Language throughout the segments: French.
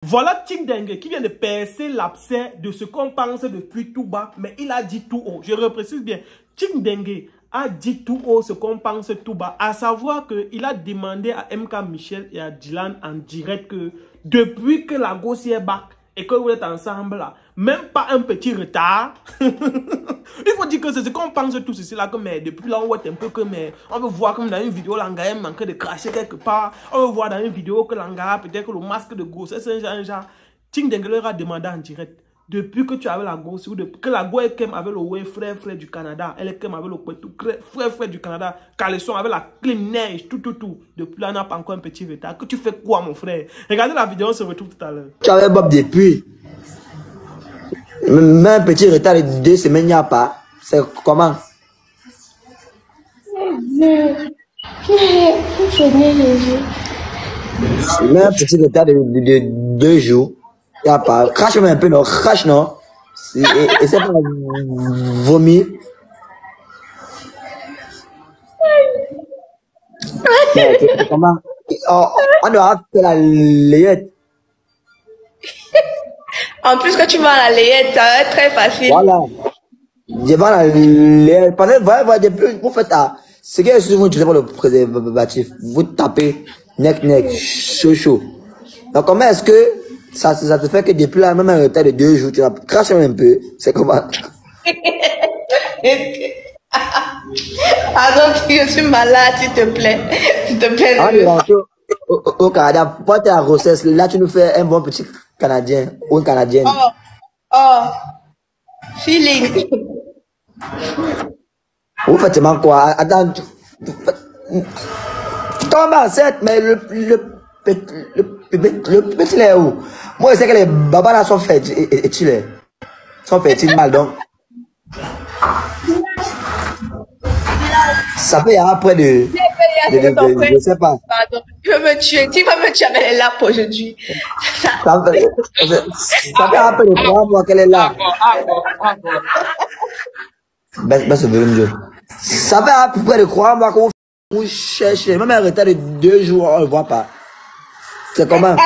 Voilà Ting Dengue qui vient de percer l'abcès de ce qu'on pense depuis tout bas, mais il a dit tout haut. Je reprécise bien, Ting Dengue a dit tout haut ce qu'on pense tout bas, à savoir qu'il a demandé à MK Michel et à Dylan en direct que depuis que la gosse est back et que vous êtes ensemble là, même pas un petit retard. Il faut dire que c'est ce qu'on pense tout ceci là, que mais depuis là on voit un peu que mais on veut voir comme dans une vidéo l'Angara manque de cracher quelque part. On veut voir dans une vidéo que l'Angara peut-être que le masque de grossesse c'est un genre. Ting Dengue leur a demandé en direct. Depuis que tu avais la grosse, ou depuis que la go est comme avec le ouais frère du Canada, elle est comme avec le frère du Canada, caleçon avec la clim neige, tout. Depuis là, on n'a pas encore un petit retard. Que tu fais quoi, mon frère? Regardez la vidéo, on se retrouve tout à l'heure. Tu avais Bob depuis. Même un petit retard de 2 semaines, il n'y a pas. C'est comment? Même un petit retard de 2 jours. Il n'y a pas. Crache un peu, non? Crache, non? Et c'est pas vomir. Comment? On doit faire la layette. En plus que tu vas à la layette, ça va être très facile. Voilà. Je vais à la layette. Parce que vous faites ce qui est souvent utilisé pour le préservatif. Vous tapez neck, chaud. Donc comment est-ce que ça te fait que depuis là, même un retard de 2 jours, tu vas cracher un peu? C'est comment? Ah donc je suis malade, s'il te plaît. S'il te plaît. Au Canada, pour ta grossesse, là tu nous fais un bon petit Canadien ou une Canadienne. Oh, feeling. Vous faites seulement quoi? Attends, tombe enceinte, mais le petit lait où? Moi je sais que les babas là sont fertiles. Sont fertiles mal donc. Ça peut y avoir près de. Je sais pas. Pardon, tu veux me tuer. Tu vas me tuer avec les lapes aujourd'hui. Ça fait un peu de 3 mois qu'elle est là. Baisse le volume, Dieu. Ça fait à peu près de 3 mois qu'on cherche. Même un retard de 2 jours, on ne le voit pas. C'est comment?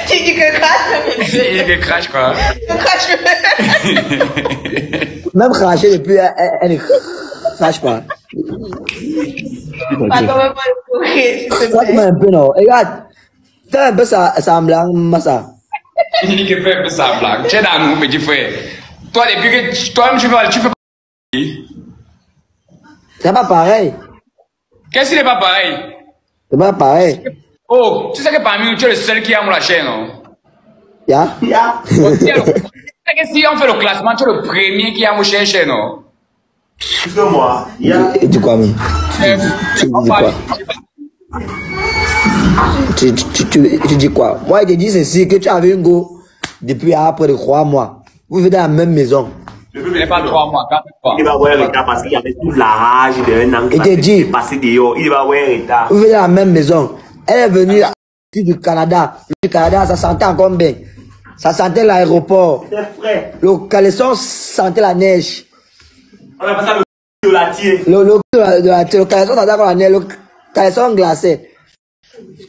Tu dis que crache. Il dit que crache quoi. Crache. Même cracher depuis, elle ne crache pas. Fais-moi un peu, non? Regarde, fais un peu semblant, Massa. Il dit que fais un peu semblant. Tu es dans nous, petit frère. Toi, depuis que toi-même tu fais pas. C'est pas pareil. Qu'est-ce qui n'est pas pareil? C'est pas pareil. Oh, tu sais que parmi nous, tu es le seul qui aime la chaîne, non? Ya? Tu sais que si on fait le classement, tu es le premier qui aime la chaîne, non? Plus que moi. Et tu quoi, même? Tu dis quoi? Tu dis quoi? Moi, je te dis ceci, que tu avais une go depuis après de 3 mois. Vous vivez dans la même maison. Ce n'est pas 3 mois, 4 mois. Il va avoir un retard parce qu'il y avait toute la rage de un an. Et te dit, passé dehors, il va avoir un retard. vous vivez dans la même maison. Elle est venue du Canada. Le Canada, ça sentait encore bien. Ça sentait l'aéroport. C'est frais. Le caleçon sentait la neige. On appelle ça le violatier. Le caleçon sentait encore la neige. Le caleçon glacé.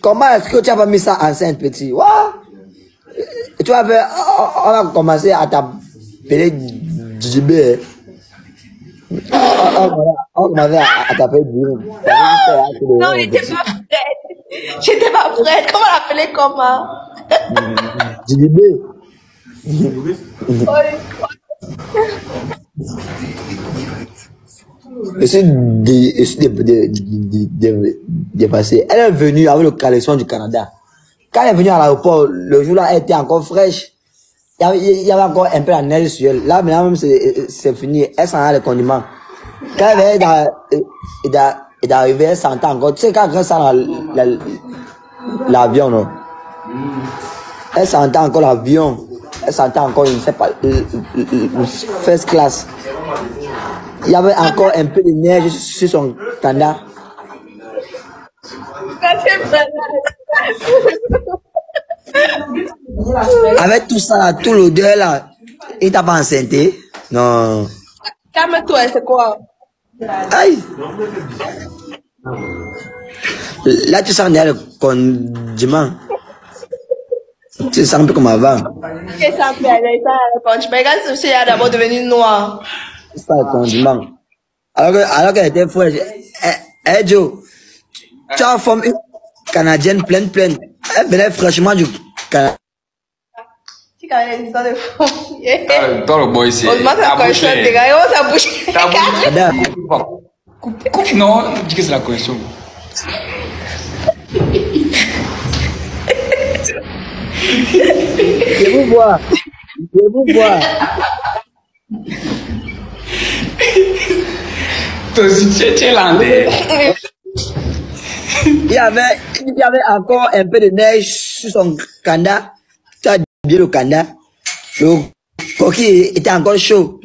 Comment est-ce que tu as pas mis ça enceinte, petit? What? Tu vas faire, on a commencé à t'appeler Djibé. On commençait à t'appeler Djibé. Non, il n'était pas prête. J'étais pas prête. Comment l'appeler comment? Djibé. Je suis dépassé. Elle est venue avec le caleçon du Canada. Quand elle est venue à l'aéroport, le jour-là, elle était encore fraîche. Il y avait encore un peu la neige sur elle. Là, maintenant, même, c'est fini. Elle sent les condiments. Quand elle est d'arriver, elle sentait encore. Tu sais, quand elle sent l'avion, non? Elle sentait encore l'avion. Elle sentait encore, je ne sais pas, first class. Il y avait encore un peu de neige sur son Canada. Avec tout ça, là, tout l'odeur là, il t'a pas enceinte? Non. Calme-toi, c'est quoi? Aïe! Là, tu sens le condiment. Tu sens un peu comme avant. Qu'est-ce que ça fait? Je regarde ce monsieur est d'abord devenu noir. C'est ça le condiment. Alors qu'elle était fraîche. Eh, Joe, tu as une femme canadienne pleine. Elle venait fraîchement du Canada. Tu connais les histoires de fond. Toi, le boy, c'est. Heureusement, ça correction de gars. Oh, ça bouge. Coupe, non, dis que c'est la correction. Je vous vois. Toi aussi, tu es landais. Il y avait encore un peu de neige sur son Canada. Tu as bien le Canada. Le coquille était encore chaud,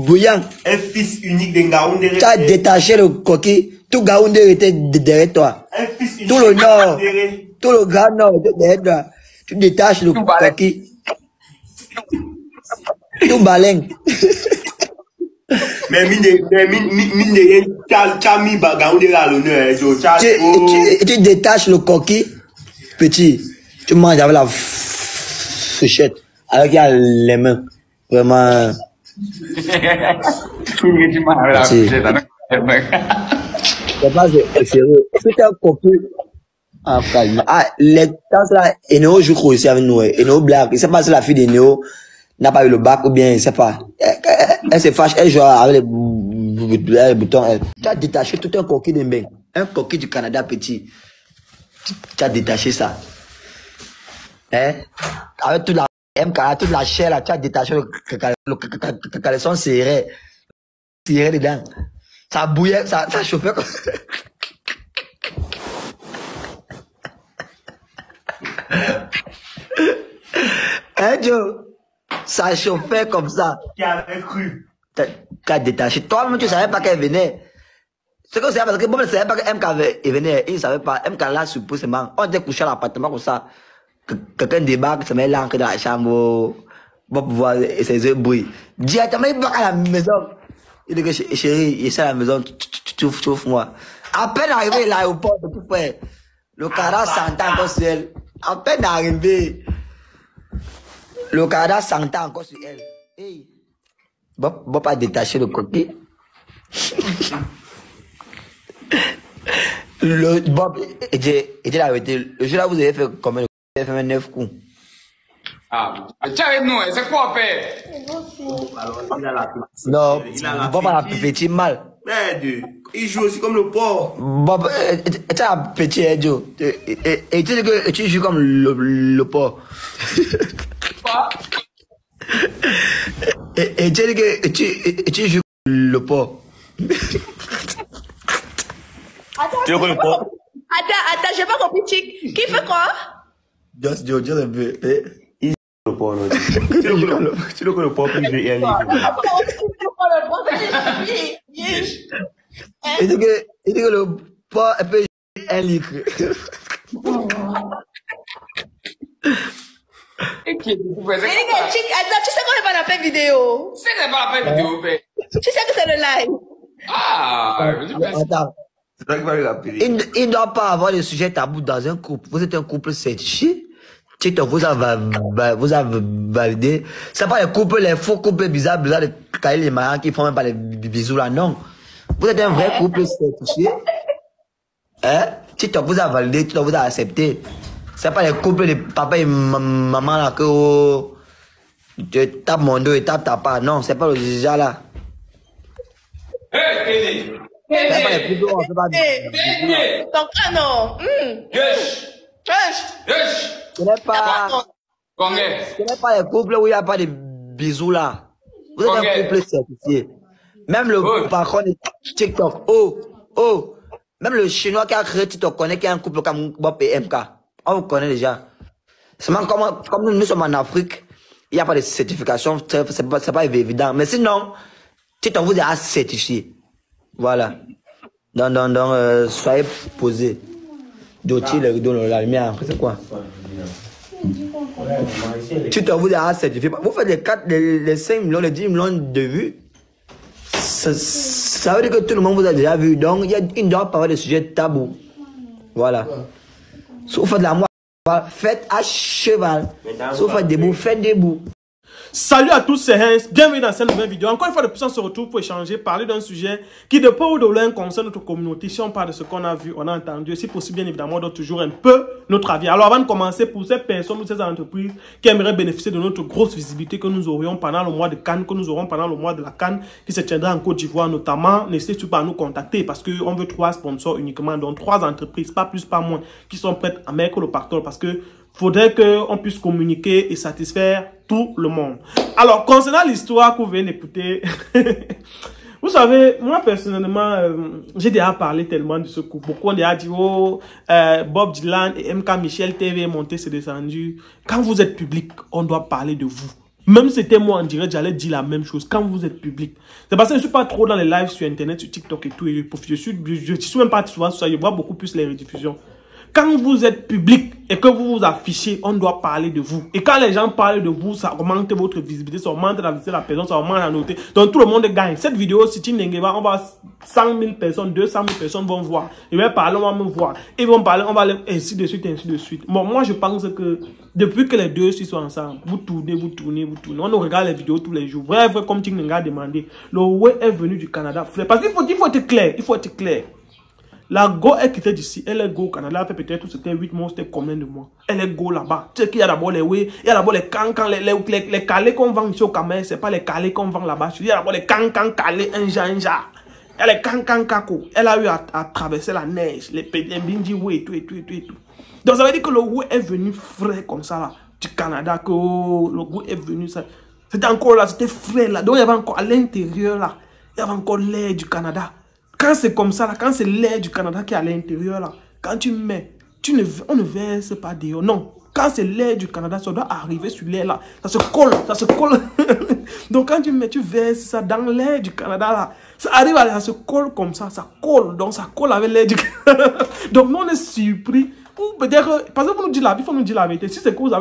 bouillant. Un fils unique de Ngaoundéré. Tu as détaché le coquille. Tout Ngaoundéré était derrière toi. Un fils unique Tout le de nord, Ngaoundéré. tout le grand nord était derrière toi. Tu détaches le coquille. Tout baleine. Mais mine de rien, tu as mis Ngaoundéré à l'honneur. Tu détaches le coquille, petit. Tu manges avec la fourchette. Alors qu'il y a les mains. Vraiment. C'est pas sérieux. C'est un coquille. Ah, les temps là, Eno joue aussi avec nous. Eno blague. Il sait pas si la fille d'Eno n'a pas eu le bac ou bien, il sait pas. Elle se fâche, elle joue avec les boutons. Tu as détaché tout un coquille de bain. Un coquille du Canada petit. Tu as détaché ça. Hein? Avec toute la MK, toute la chair là, tu as détaché le caleçon serré. Serré dedans. Ça bouillait, ça chauffait comme Hein, Joe? Ça chauffait comme ça. Qui avait cru? Tu as détaché. Toi-même, tu ne savais pas qu'elle venait. C'est que c'est parce que bon, ne savait pas que MK venait. Il ne savait pas. MK là, supposément. On était couché à l'appartement comme ça. Quelqu'un débarque, se met l'encre dans la chambre. Pour pouvoir ses yeux brillent. Directement, il va à la maison. Il dit que chérie, il est à la maison, tu moi. À peine arrivé à l'aéroport, tout fait. Le Canada s'entend encore sur elle. À peine arrivé. Le Canada s'entend encore sur elle. Hey. Bon, pas détacher le coquille. Bob, et la vérité, le jour là, vous avez fait combien de coups? Vous avez fait 9 coups. Ah, tu avec nous, c'est quoi, père? Non, Bob a un petit mal. Il joue aussi comme le porc. Bob, tu as un petit Joe. Et tu dis que tu joues comme le porc. Et tu dis que tu joues comme le porc. Tu veux le porc? Attends, j'ai pas compris, Chick. Qui fait quoi? Just un peu. Le porc, non. Tu le connais le porc, puis je vais y aller. Il dit que le porc peut jouer un litre. Chick, attends, tu sais qu'on est pas dans la vidéo. C'est pas la peine vidéo, père. Tu sais que c'est le live. Ah, Attends. C'est toi qui vas l'appeler. Il ne doit pas avoir de sujet tabou dans un couple. Vous êtes un couple certifié. TikTok vous a validé. C'est pas les faux couples bizarres de caler les marins qui font même pas les bisous là, non. Vous êtes un vrai couple certifié. Hein? TikTok vous a validé, TikTok vous a accepté. C'est pas les couples de papa et maman là que tu tapes mon dos et tapes ta part. Non, c'est pas le genre là. Hey, C'est pas les couples où on fait pas de Ton canon. Ce n'est pas les couples où il n'y a pas de bisous là. Vous êtes un couple certifié. Même le patron de TikTok, même le chinois qui a créé TikTok connaît qu'il y a un couple comme Bob et MK. On vous connaît déjà. Seulement comme nous sommes en Afrique, il n'y a pas de certification, c'est pas évident. Mais sinon, TikTok vous a certifié. Voilà. Donc, soyez posés. D'autres, le rideau, la lumière, c'est quoi? TikTok vous a certifié. Vous faites les 5 millions, les 10 millions de vues. Ça veut dire que tout le monde vous a déjà vu. Donc, il ne doit pas avoir de sujet tabou. Voilà. Si vous faites de la Faites à cheval. Sauf faites debout, faites debout. Salut à tous, c'est Hans. Bienvenue dans cette nouvelle vidéo. Encore une fois de plus, on se retrouve pour échanger, parler d'un sujet qui de peu ou de loin concerne notre communauté. Si on parle de ce qu'on a vu, on a entendu, si possible, bien évidemment, on donne toujours un peu notre avis. Alors avant de commencer, pour ces personnes ou ces entreprises qui aimeraient bénéficier de notre grosse visibilité que nous aurions pendant le mois de Cannes, que nous aurons pendant le mois de la Cannes, qui se tiendra en Côte d'Ivoire notamment, n'hésitez pas à nous contacter parce qu'on veut 3 sponsors uniquement, donc 3 entreprises, pas plus, pas moins, qui sont prêtes à mettre le partenaire parce que faudrait qu'on puisse communiquer et satisfaire tout le monde. Alors, concernant l'histoire que vous venez d'écouter, vous savez, moi personnellement, j'ai déjà parlé tellement de ce coup. Beaucoup ont déjà dit, oh, Bob Dylan et MK Michel TV monté, c'est descendu. Quand vous êtes public, on doit parler de vous. Même si c'était moi en direct, j'allais dire la même chose. Quand vous êtes public. C'est parce que je ne suis pas trop dans les lives sur Internet, sur TikTok et tout. Et je suis même pas souvent sur ça. Je vois beaucoup plus les rediffusions. Quand vous êtes public et que vous vous affichez, on doit parler de vous. Et quand les gens parlent de vous, ça augmente votre visibilité, ça augmente la visibilité de la personne, ça augmente la noté. Donc tout le monde gagne. Cette vidéo, si tu n'engages, on va 100 000 personnes, 200 000 personnes vont voir. Ils vont parler, on va me voir. Ils vont parler, on va aller ainsi de suite, ainsi de suite. Bon, moi je pense que depuis que les deux sont ensemble, vous tournez. On nous regarde les vidéos tous les jours. Vrai, comme tu n'engages demandé. Le Way est venu du Canada. Parce qu'il faut être clair. Il faut être clair. La go est quittée d'ici, elle est go au Canada, elle fait peut-être c'était 8 mois, c'était combien de mois? Elle est go là-bas. Tu sais qu'il y a d'abord les way, il y a d'abord les cancans, les calés qu'on vend ici au Cameroun, c'est pas les calés qu'on vend là-bas. Il y a d'abord les cancans calés, un jar. Il y a les cancans kako. Elle a eu à traverser la neige, les bindi way, tout. Donc ça veut dire que le way est venu frais comme ça là, du Canada, que le way est venu ça. C'était encore là, c'était frais là. Donc il y avait encore à l'intérieur là, il y avait encore l'air du Canada. Quand c'est comme ça, là, quand c'est l'air du Canada qui est à l'intérieur, là, quand tu mets, on ne verse pas dehors. Non, quand c'est l'air du Canada, ça doit arriver sur l'air, là. Ça se colle. Donc, quand tu mets, tu verses ça dans l'air du Canada, là. Ça arrive, ça se colle comme ça, ça colle. Donc, ça colle avec l'air du Canada. Donc, nous, on est surpris. Ou peut-être, parce que il faut nous dire la vérité. Si c'est que vous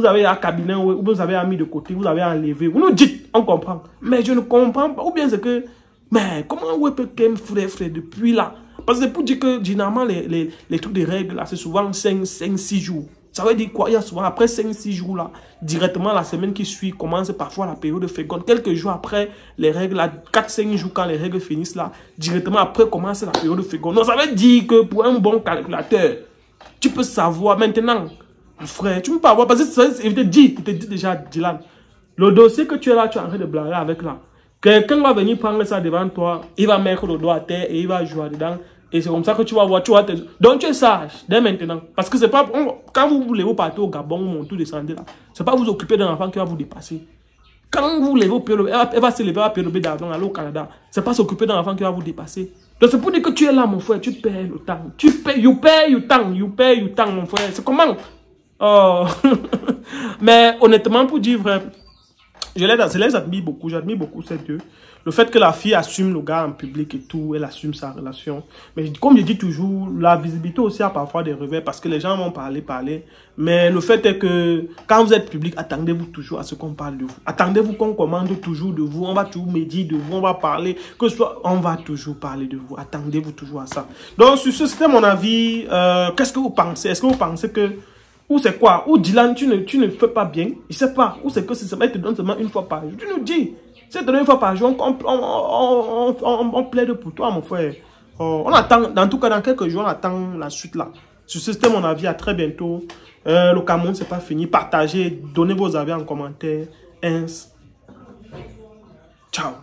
avez un cabinet, ou vous avez mis de côté, vous avez enlevé, vous nous dites, on comprend. Mais je ne comprends pas. Ou bien c'est que, mais comment vous peut quand même frais depuis là? Parce que c'est pour dire que généralement les trucs de règles là, c'est souvent 5-6 jours. Ça veut dire quoi? Il y a souvent après 5-6 jours là, directement la semaine qui suit commence parfois la période de féconde. Quelques jours après les règles là, 4-5 jours quand les règles finissent là, directement après commence la période de féconde. Donc ça veut dire que pour un bon calculateur, tu peux savoir maintenant, frère, tu peux pas avoir, parce que il te dit déjà Dylan, le dossier que tu es là, tu es en train de blaguer avec là. Quelqu'un va venir prendre ça devant toi, il va mettre le doigt à terre et il va jouer dedans. Et c'est comme ça que tu vas voir, Donc tu es sage dès maintenant. Parce que c'est pas, quand vous voulez vous partir au Gabon ou tout descendre là, c'est pas vous occuper d'un enfant qui va vous dépasser. Quand vous levez au pied, elle va se lever à pied de d'avant, aller au Canada. C'est pas s'occuper d'un enfant qui va vous dépasser. Donc c'est pour dire que tu es là, mon frère, tu payes le temps. Tu payes, you pay you temps, mon frère. C'est comment? Oh. Mais honnêtement, pour dire vrai, je les admire beaucoup, j'admire beaucoup ces deux. Le fait que la fille assume le gars en public et tout, elle assume sa relation. Mais comme je dis toujours, la visibilité aussi a parfois des revers parce que les gens vont parler. Mais le fait est que quand vous êtes public, attendez-vous toujours à ce qu'on parle de vous. Attendez-vous qu'on commande toujours de vous, on va toujours médire de vous, on va parler, que ce soit, on va toujours parler de vous. Attendez-vous toujours à ça. Donc sur ce, c'était mon avis. Qu'est-ce que vous pensez? Est-ce que vous pensez que ou c'est quoi? Ou Dylan, tu ne fais pas bien. Il sait pas. Ou c'est que c'est seulement, il te donne seulement une fois par jour. Tu nous dis. Si tu te donnes une fois par jour, on plaide pour toi, mon frère. On attend, en tout cas, dans quelques jours, on attend la suite là. Sur ce, c'était mon avis. À très bientôt. Le Cameroun, c'est pas fini. Partagez, donnez vos avis en commentaire. Ciao.